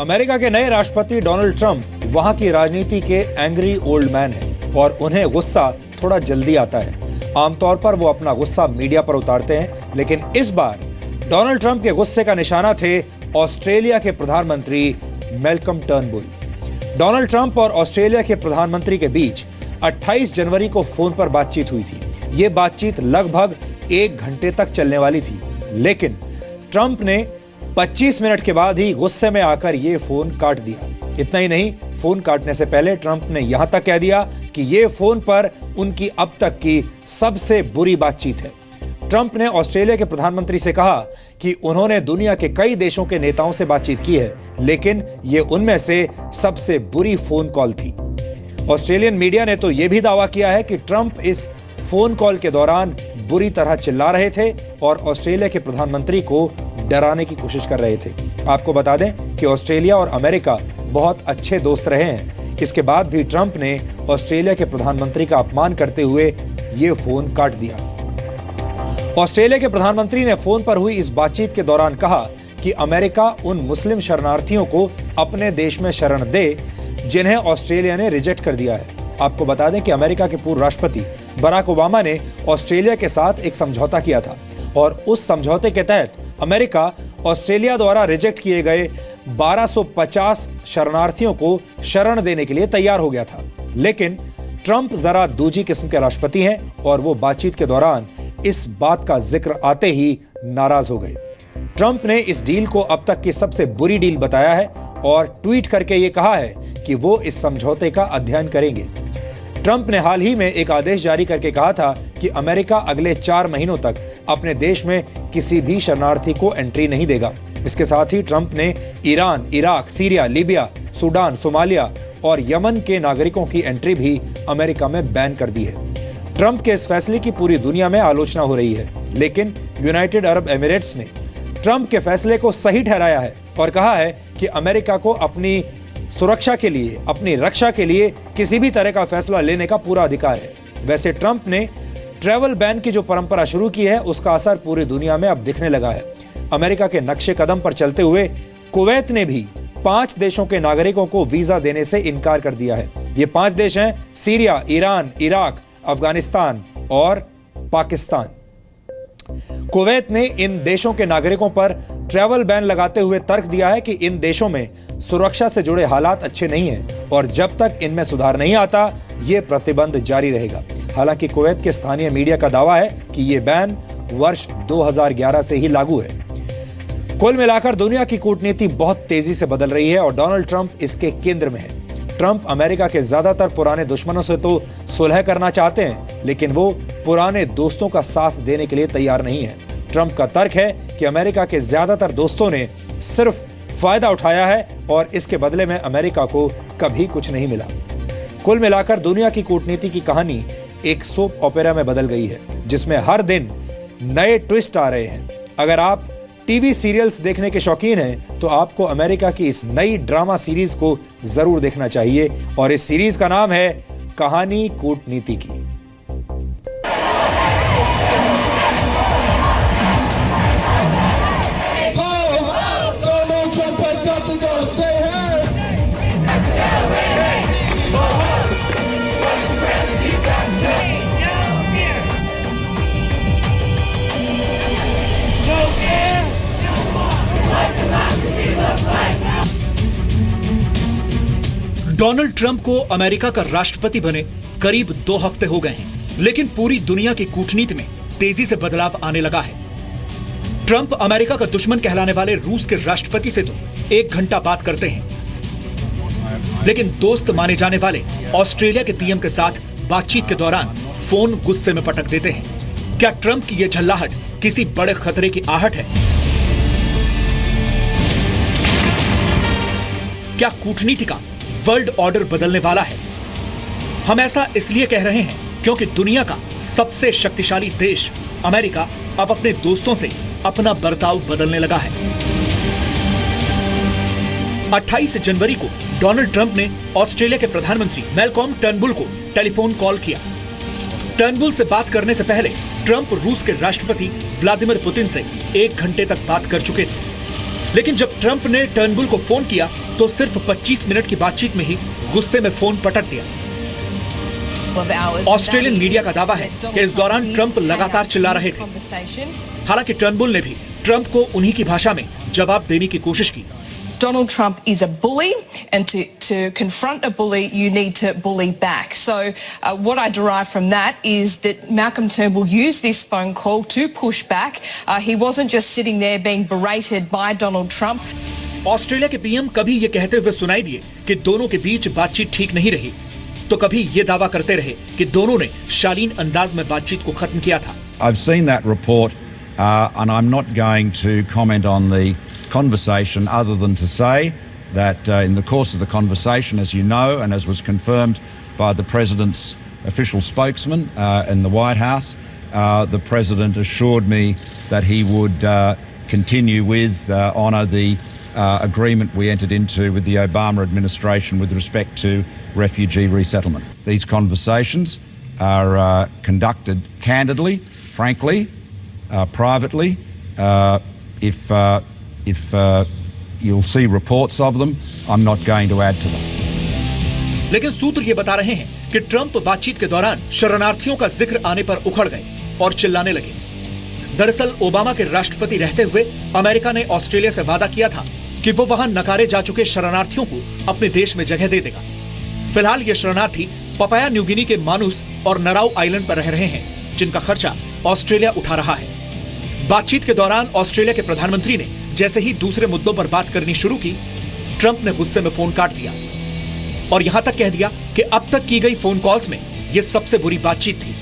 America के नए राष्ट्रपति डोनाल्ड ट्रंप वहां की राजनीति के एंग्री ओल्ड मैन हैं और उन्हें गुस्सा थोड़ा जल्दी आता है। आमतौर पर वो अपना गुस्सा मीडिया पर उतारते हैं, लेकिन इस बार डोनाल्ड ट्रंप के गुस्से का निशाना थे ऑस्ट्रेलिया के प्रधानमंत्री मैल्कम टर्नबुल। डोनाल्ड ट्रंप और ऑस्ट्रेलिया के प्रधानमंत्री के बीच 28 जनवरी को फोन पर बातचीत हुई थी। ये बातचीत लगभग 1 घंटे तक चलने वाली थी, लेकिन ट्रंप ने 25 मिनट के बाद ही गुस्से में आकर ये फोन काट दिया। इतना ही नहीं, फोन काटने से पहले ट्रंप ने यहां तक कह दिया कि ये फोन पर उनकी अब तक की सबसे बुरी बातचीत है। ट्रंप ने ऑस्ट्रेलिया के प्रधानमंत्री से कहा कि उन्होंने दुनिया के कई देशों के नेताओं से बातचीत की है, लेकिन ये उनमें से सबसे बुरी फोन कॉल थी। ऑस्ट्रेलियन मीडिया ने तो यह भी दावा किया है कि ट्रंप इस फोन कॉल के दौरान बुरी तरह चिल्ला रहे थे और ऑस्ट्रेलिया के प्रधानमंत्री को डराने की कोशिश कर रहे थे। आपको बता दें कि ऑस्ट्रेलिया और अमेरिका बहुत अच्छे दोस्त रहे हैं। इसके बाद भी ट्रंप ने ऑस्ट्रेलिया के प्रधानमंत्री का अपमान करते हुए ये फोन काट दिया। ऑस्ट्रेलिया के प्रधानमंत्री ने फोन पर हुई इस बातचीत के दौरान कहा कि अमेरिका उन मुस्लिम शरणार्थियों को अपने देश में शरण दे जिन्हें ऑस्ट्रेलिया ने रिजेक्ट कर दिया है। आपको बता दें कि अमेरिका के पूर्व राष्ट्रपति बराक ओबामा ने ऑस्ट्रेलिया के साथ एक समझौता किया था और उस समझौते के तहत अमेरिका ऑस्ट्रेलिया द्वारा रिजेक्ट किए गए 1250 शरणार्थियों को शरण देने के लिए तैयार हो गया था। लेकिन ट्रंप जरा दूजी किस्म के राष्ट्रपति हैं और वो बातचीत के दौरान इस बात का जिक्र आते ही नाराज हो गए। ट्रंप ने इस डील को अब तक की सबसे बुरी डील बताया है और ट्वीट करके ये कहा है कि वो इस समझौते का अध्ययन करेंगे। ट्रंप ने हाल ही में एक आदेश जारी करके कहा था कि अमेरिका अगले 4 महीनों तक अपने देश में किसी भी शरणार्थी को एंट्री नहीं देगा। इसके साथ ही ट्रंप ने Iran, Iraq, Syria, Libya, Sudan, Somalia और यमन के नागरिकों की एंट्री भी अमेरिका में बैन कर दी है। ट्रंप के इस फैसले की पूरी दुनिया में आलोचना हो रही है, लेकिन यूनाइटेड अरब एमिरेट्स ने ट्रंप के फैसले को सही ठहराया है और कहा है कि अमेरिका को अपनी सुरक्षा के लिए, अपनी रक्षा के लिए किसी भी तरह का फैसला लेने का पूरा अधिकार है। वैसे ट्रंप ने ट्रैवल बैन की जो परंपरा शुरू की है, उसका असर पूरी दुनिया में अब दिखने लगा है। अमेरिका के नक्शे कदम पर चलते हुए कुवैत ने भी 5 देशों के नागरिकों को वीजा देने से इनकार कर दिया है। ये 5 देश हैं सीरिया, ईरान, इराक, अफगानिस्तान और पाकिस्तान। कुवैत ने इन देशों के नागरिकों पर ट्रैवल बैन लगाते हुए तर्क दिया है कि इन देशों में सुरक्षा से जुड़े हालात अच्छे नहीं हैं और जब तक इनमें सुधार नहीं आता ये प्रतिबंध जारी रहेगा। हालांकि कुवैत के स्थानीय मीडिया का दावा है कि ये बैन वर्ष 2011 से ही लागू है। कुल मिलाकर दुनिया की कूटनीति बहुत तेजी से बदल रही है और डोनाल्ड ट्रंप इसके केंद्र में है। ट्रंप अमेरिका के ज्यादातर पुराने दुश्मनों से तो सुलह करना चाहते हैं, लेकिन वो पुराने दोस्तों का साथ देने के लिए तैयार नहीं है। ट्रंप का तर्क है कि अमेरिका के ज्यादातर दोस्तों ने सिर्फ फायदा उठाया है और इसके बदले में अमेरिका को कभी कुछ नहीं मिला। कुल मिलाकर दुनिया की कूटनीति की कहानी एक सोप ओपेरा में बदल गई है, जिसमें हर दिन नए ट्विस्ट आ रहे हैं। अगर आप टीवी सीरियल्स देखने के शौकीन हैं तो आपको अमेरिका की इस नई ड्रामा सीरीज को जरूर देखना चाहिए और इस सीरीज का नाम है कहानी कूटनीति की। डोनाल्ड ट्रंप को अमेरिका का राष्ट्रपति बने करीब 2 हफ्ते हो गए हैं, लेकिन पूरी दुनिया की कूटनीति में तेजी से बदलाव आने लगा है। ट्रंप अमेरिका का दुश्मन कहलाने वाले रूस के राष्ट्रपति से तो 1 घंटा बात करते हैं, लेकिन दोस्त माने जाने वाले ऑस्ट्रेलिया के पीएम के साथ बातचीत के दौरान फोन गुस्से में पटक देते हैं। क्या ट्रंप की यह झल्लाहट किसी बड़े खतरे की आहट है? क्या कूटनीति का वर्ल्ड ऑर्डर बदलने वाला है? हम ऐसा इसलिए कह रहे हैं क्योंकि दुनिया का सबसे शक्तिशाली देश अमेरिका अब अपने दोस्तों से अपना बर्ताव बदलने लगा है। 28 जनवरी को डोनाल्ड ट्रंप ने ऑस्ट्रेलिया के प्रधानमंत्री मैल्कॉम टर्नबुल को टेलीफोन कॉल किया। टर्नबुल से बात करने से पहले ट्रंप रूस के राष्ट्रपति व्लादिमीर पुतिन से 1 घंटे तक बात कर चुके थे, लेकिन जब ट्रंप ने टर्नबुल को फोन किया तो सिर्फ 25 मिनट की बातचीत में ही गुस्से में फोन पटक दिया। ऑस्ट्रेलियन मीडिया का दावा है कि इस दौरान ट्रंप लगातार चिल्ला रहे थे। हालांकि टर्नबुल ने भी ट्रंप को उन्हीं की भाषा में जवाब देने की कोशिश की। Donald Trump is a bully, and to confront a bully, you need to bully back. So what I derive from that is that Malcolm Turnbull used this phone call to push back. He wasn't just sitting there being berated by Donald Trump. Australia के PM कभी ये कहते हुए सुनाई दिए कि दोनों के बीच बातचीत ठीक नहीं रही, तो कभी ये दावा करते रहे कि दोनों ने शालीन अंदाज में बातचीत को खत्म किया था। I've seen that report, and I'm not going to comment on the conversation other than to say that in the course of the conversation, as you know, and as was confirmed by the President's official spokesman in the White House, the President assured me that he would continue with, honour the agreement we entered into with the Obama administration with respect to refugee resettlement. These conversations are conducted candidly, frankly, privately. If you'll see reports of them, I'm not going to add to them. लेकिन सूत्र ये बता रहे हैं कि Trump बातचीत के दौरान शरणार्थियों का जिक्र आने पर उखड़ गए और चिल्लाने लगे। दरअसल ओबामा के राष्ट्रपति रहते हुए अमेरिका ने ऑस्ट्रेलिया से वादा किया था कि वो वहां नकारे जा चुके शरणार्थियों को अपने देश में जगह दे देगा। फिलहाल ये शरणार्थी पपाया न्यू गिनी के मानुस और नराउ आइलैंड पर रह रहे हैं, जिनका खर्चा ऑस्ट्रेलिया उठा रहा है। बातचीत के दौरान ऑस्ट्रेलिया के प्रधानमंत्री ने जैसे ही दूसरे मुद्दों पर बात करनी शुरू की, ट्रंप ने गुस्से में फोन काट दिया और यहां तक कह दिया कि अब तक की गई फोन कॉल्स में यह सबसे बुरी बातचीत थी।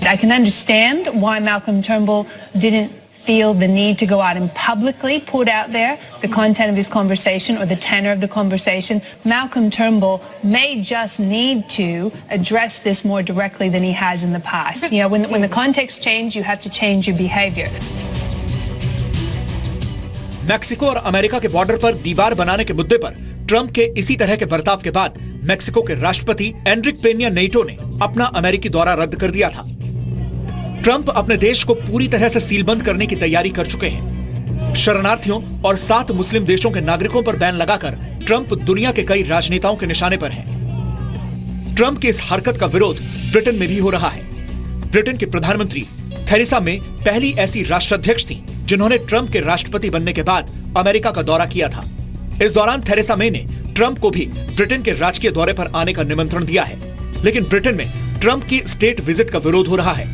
I can understand why Malcolm Turnbull didn't feel the need to go out and publicly put out there the content of his conversation or the tenor of the conversation. Malcolm Turnbull may just need to address this more directly than he has in the past. You know, when the context changes, you have to change your behavior. Mexico और America के border पर दीवार बनाने के मुद्दे पर Trump के इसी तरह के बर्ताव के बाद मैक्सिको के राष्ट्रपति एनरिक पेन्या नेटो ने अपना अमेरिकी दौरा रद्द कर दिया था। ट्रंप अपने देश को पूरी तरह से सीलबंद करने की तैयारी कर चुके हैं। शरणार्थियों और 7 मुस्लिम देशों के नागरिकों पर बैन लगाकर ट्रंप दुनिया के कई राजनेताओं के निशाने पर हैं। ट्रंप की इस हरकत का विरोध ब्रिटेन में भी हो रहा है। ब्रिटेन की प्रधानमंत्री थेरेसा मे पहली ऐसी राष्ट्राध्यक्ष थी जिन्होंने ट्रंप के राष्ट्रपति बनने के बाद अमेरिका का दौरा किया था। इस दौरान थेरेसा मे ने ट्रंप को भी ब्रिटेन के राजकीय दौरे पर आने का निमंत्रण दिया है, लेकिन ब्रिटेन में ट्रंप की स्टेट विजिट का विरोध हो रहा है।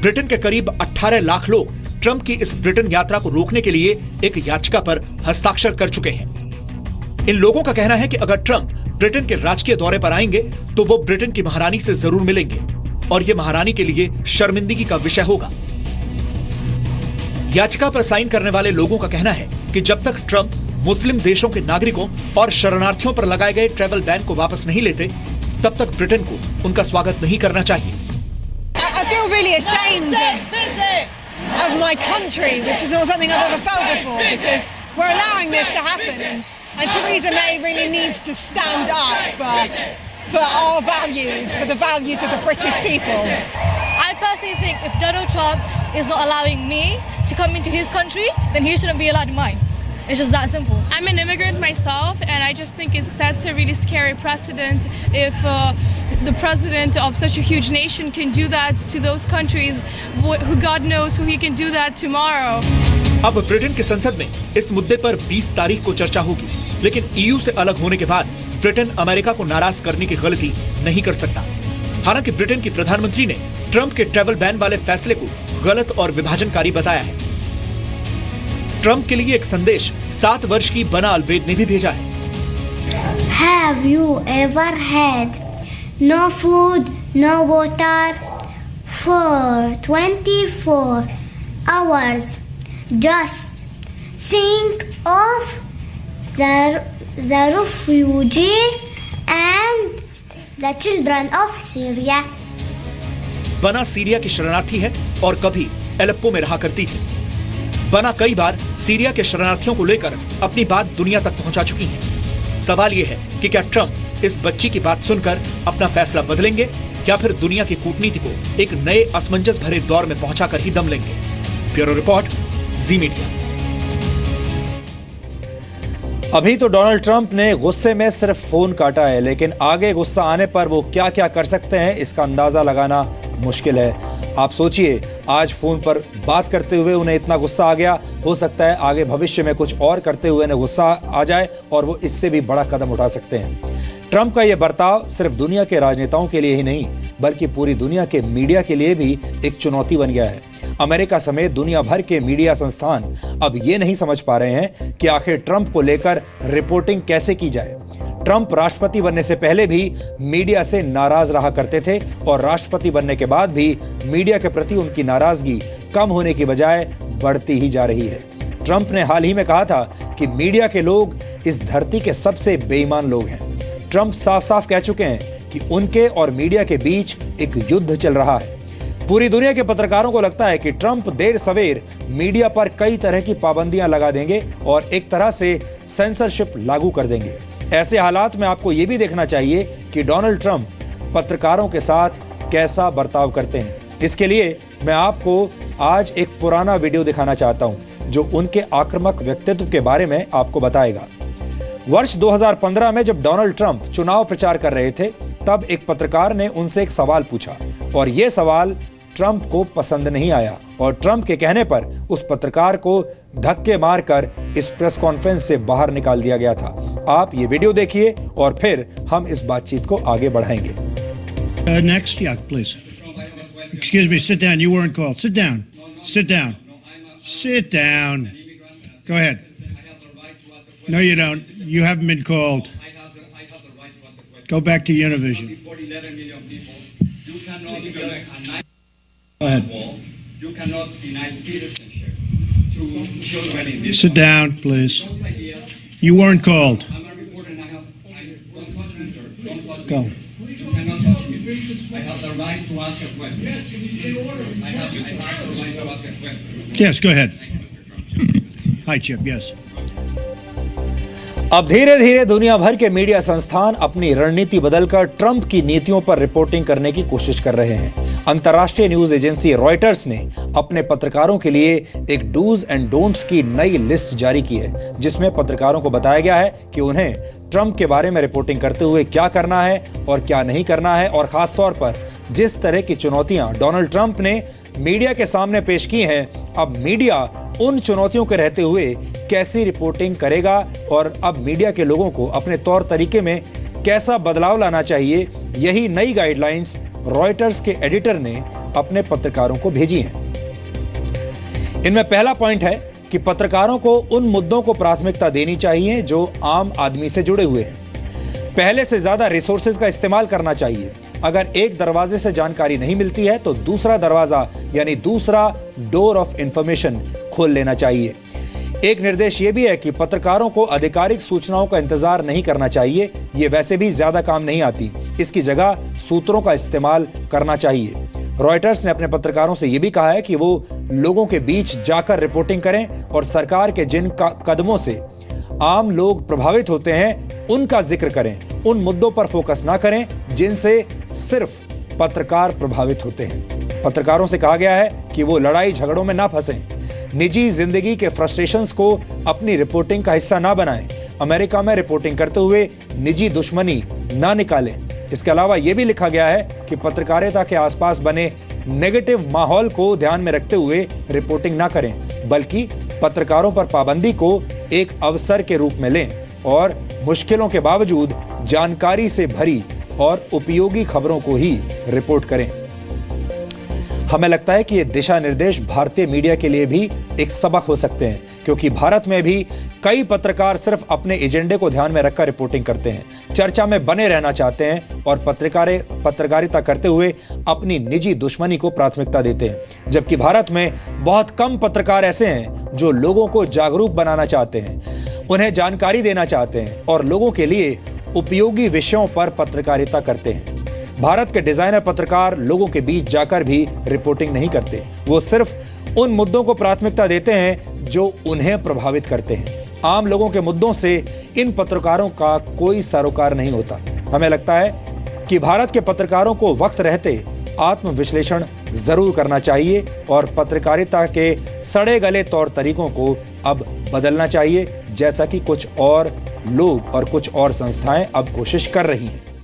ब्रिटेन के करीब 18 लाख लोग ट्रंप की इस ब्रिटेन यात्रा को रोकने के लिए एक याचिका पर हस्ताक्षर कर चुके हैं। इन लोगों का कहना है कि अगर ट्रंप ब्रिटेन के राजकीय दौरे पर आएंगे तो वो ब्रिटेन की महारानी से जरूर मिलेंगे और ये महारानी के लिए शर्मिंदगी का विषय होगा। याचिका पर साइन करने वाले लोगों का कहना है कि जब तक ट्रंप मुस्लिम देशों के नागरिकों और शरणार्थियों पर लगाए गए ट्रैवल बैन को वापस नहीं लेते, तब तक ब्रिटेन को उनका स्वागत नहीं करना चाहिए। I feel really ashamed of my country, which is not something I've ever felt before, because we're allowing this to happen, and Theresa May really needs to stand up for our values, for the values of the British people. I personally think if Donald Trump is not allowing me to come into his country, then he shouldn't be allowed in mine. It's just that simple. I'm an immigrant myself, and I just think it sets a really scary precedent if the president of such a huge nation can do that to those countries. Who God knows who he can do that tomorrow. अब Britain की संसद में इस मुद्दे पर 20 तारीख को चर्चा होगी, लेकिन ईयू से अलग होने के बाद ब्रिटेन अमेरिका को नाराज करने की गलती नहीं कर सकता। हालांकि ब्रिटेन की प्रधानमंत्री ने ट्रंप के ट्रैवल बैन वाले फैसले को गलत और विभाजनकारी बताया है। ट्रंप के लिए एक संदेश 7 वर्ष की बना अल्वेद ने भी भेजा है। Have you ever had no food, no water for 24 hours? Just think of the refugee and the children of Syria. बना सीरिया की शरणार्थी है और कभी एलेप्पो में रहा करती थी। बना कई बार सीरिया के शरणार्थियों को लेकर अपनी बात दुनिया तक पहुंचा चुकी है। सवाल यह है कि क्या ट्रंप इस बच्ची की बात सुनकर अपना फैसला बदलेंगे या फिर दुनिया की कूटनीति को एक नए असमंजस भरे दौर में पहुंचाकर ही दम लेंगे। ब्यूरो रिपोर्ट, जी मीडिया। अभी तो डोनाल्ड ट्रंप ने गुस्से में सिर्फ फोन काटा है, लेकिन आगे गुस्सा आने पर वो क्या क्या कर सकते हैं इसका अंदाजा लगाना मुश्किल है। आप सोचिए, आज फोन पर बात करते हुए उन्हें इतना गुस्सा आ गया, हो सकता है आगे भविष्य में कुछ और करते हुए उन्हें गुस्सा आ जाए और वो इससे भी बड़ा कदम उठा सकते हैं। ट्रंप का यह बर्ताव सिर्फ दुनिया के राजनेताओं के लिए ही नहीं, बल्कि पूरी दुनिया के मीडिया के लिए भी एक चुनौती बन गया है। अमेरिका समेत दुनिया भर के मीडिया संस्थान अब ये नहीं समझ पा रहे हैं कि आखिर ट्रंप को लेकर रिपोर्टिंग कैसे की जाए। ट्रंप राष्ट्रपति बनने से पहले भी मीडिया से नाराज रहा करते थे और राष्ट्रपति बनने के बाद भी मीडिया के प्रति उनकी नाराजगी कम होने की बजाय बढ़ती ही जा रही है। ट्रंप ने हाल ही में कहा था कि मीडिया के लोग इस धरती के सबसे बेईमान लोग हैं। ट्रंप साफ साफ कह चुके हैं कि उनके और मीडिया के बीच एक युद्ध चल रहा है। पूरी दुनिया के पत्रकारों को लगता है कि ट्रंप देर सवेर मीडिया पर कई तरह की पाबंदियां लगा देंगे और एक तरह से सेंसरशिप लागू कर देंगे। ऐसे हालात में आपको यह भी देखना चाहिए कि डोनाल्ड ट्रंप पत्रकारों के साथ कैसा बर्ताव करते हैं। इसके लिए मैं आपको आज एक पुराना वीडियो दिखाना चाहता हूं जो उनके आक्रामक व्यक्तित्व के बारे में आपको बताएगा। वर्ष 2015 में जब डोनाल्ड ट्रंप चुनाव प्रचार कर रहे थे, तब एक पत्रकार ने उनसे एक सवाल पूछा और यह सवाल ट्रंप को पसंद नहीं आया और ट्रंप के कहने पर उस पत्रकार को धक्के मारकर इस प्रेस कॉन्फ्रेंस से बाहर निकाल दिया गया था। आप ये वीडियो देखिए और फिर हम इस बातचीत को आगे बढ़ाएंगे। Next, yeah, please. Excuse me, sit down. You weren't called. Sit down. Sit down. Sit down. Go ahead. No, you don't. You haven't been called. Go back to Univision. Go ahead. You cannot deny citizenship to children in this. Sit down, please. You weren't called. I'm a reporter and I have don't touch me, sir. Don't touch Go. me. You cannot touch me. I have the right to ask a question. Yes, I have the right to ask a question. Yes, go ahead. Hi, Chip. Yes. अब धीरे धीरे दुनिया भर के media संस्थान अपनी रणनीति बदलकर ट्रंप की नीतियों पर रिपोर्टिंग करने की कोशिश कर रहे हैं। अंतर्राष्ट्रीय न्यूज एजेंसी रॉयटर्स ने अपने पत्रकारों के लिए एक डूज एंड डोंट्स की नई लिस्ट जारी की है, जिसमें पत्रकारों को बताया गया है कि उन्हें ट्रंप के बारे में रिपोर्टिंग करते हुए क्या करना है और क्या नहीं करना है, और खासतौर पर जिस तरह की चुनौतियां डोनाल्ड ट्रंप ने मीडिया के सामने पेश की हैं, अब मीडिया उन चुनौतियों के रहते हुए कैसी रिपोर्टिंग करेगा और अब मीडिया के लोगों को अपने तौर तरीके में कैसा बदलाव लाना चाहिए, यही नई गाइडलाइंस रॉयटर्स के एडिटर ने अपने पत्रकारों को भेजी हैं। इनमें पहला पॉइंट है कि पत्रकारों को उन मुद्दों को प्राथमिकता देनी चाहिए जो आम आदमी से जुड़े हुए हैं। पहले से ज्यादा रिसोर्सेज का इस्तेमाल करना चाहिए। अगर एक दरवाजे से जानकारी नहीं मिलती है तो दूसरा दरवाजा यानी दूसरा डोर ऑफ इंफॉर्मेशन खोल लेना चाहिए। एक निर्देश यह भी है कि पत्रकारों को आधिकारिक सूचनाओं का इंतजार नहीं करना चाहिए, ये वैसे भी ज्यादा काम नहीं आती। इसकी जगह सूत्रों का इस्तेमाल करना चाहिए। रॉयटर्स ने अपने पत्रकारों से यह भी कहा है कि वो लोगों के बीच जाकर रिपोर्टिंग करें और सरकार के जिन कदमों से आम लोग प्रभावित होते हैं उनका जिक्र करें। उन मुद्दों पर फोकस ना करें जिनसे सिर्फ पत्रकार प्रभावित होते हैं। पत्रकारों से कहा गया है कि वो लड़ाई झगड़ों में ना फंसें, निजी जिंदगी के फ्रस्ट्रेशंस को अपनी रिपोर्टिंग का हिस्सा ना बनाएं, अमेरिका में रिपोर्टिंग करते हुए निजी दुश्मनी ना निकालें। इसके अलावा यह भी लिखा गया है कि पत्रकारिता के आसपास बने नेगेटिव माहौल को ध्यान में रखते हुए रिपोर्टिंग ना करें, बल्कि पत्रकारों पर पाबंदी को एक अवसर के रूप में लें और मुश्किलों के बावजूद जानकारी से भरी और उपयोगी खबरों को ही रिपोर्ट करें। हमें लगता है कि ये दिशा निर्देश भारतीय मीडिया के लिए भी एक सबक हो सकते हैं, क्योंकि भारत में भी कई पत्रकार सिर्फ अपने एजेंडे को ध्यान में रखकर रिपोर्टिंग करते हैं, चर्चा में बने रहना चाहते हैं और पत्रकारिता करते हुए अपनी निजी दुश्मनी को प्राथमिकता देते हैं। जबकि भारत में बहुत कम पत्रकार ऐसे हैं जो लोगों को जागरूक बनाना चाहते हैं, उन्हें जानकारी देना चाहते हैं और लोगों के लिए उपयोगी विषयों पर पत्रकारिता करते हैं। भारत के डिजाइनर पत्रकार लोगों के बीच जाकर भी रिपोर्टिंग नहीं करते, वो सिर्फ उन मुद्दों को प्राथमिकता देते हैं जो उन्हें प्रभावित करते हैं। आम लोगों के मुद्दों से इन पत्रकारों का कोई सरोकार नहीं होता। हमें लगता है कि भारत के पत्रकारों को वक्त रहते आत्मविश्लेषण जरूर करना चाहिए और पत्रकारिता के सड़े गले तौर तरीकों को अब बदलना चाहिए, जैसा कि कुछ और लोग और कुछ और संस्थाएं अब कोशिश कर रही हैं।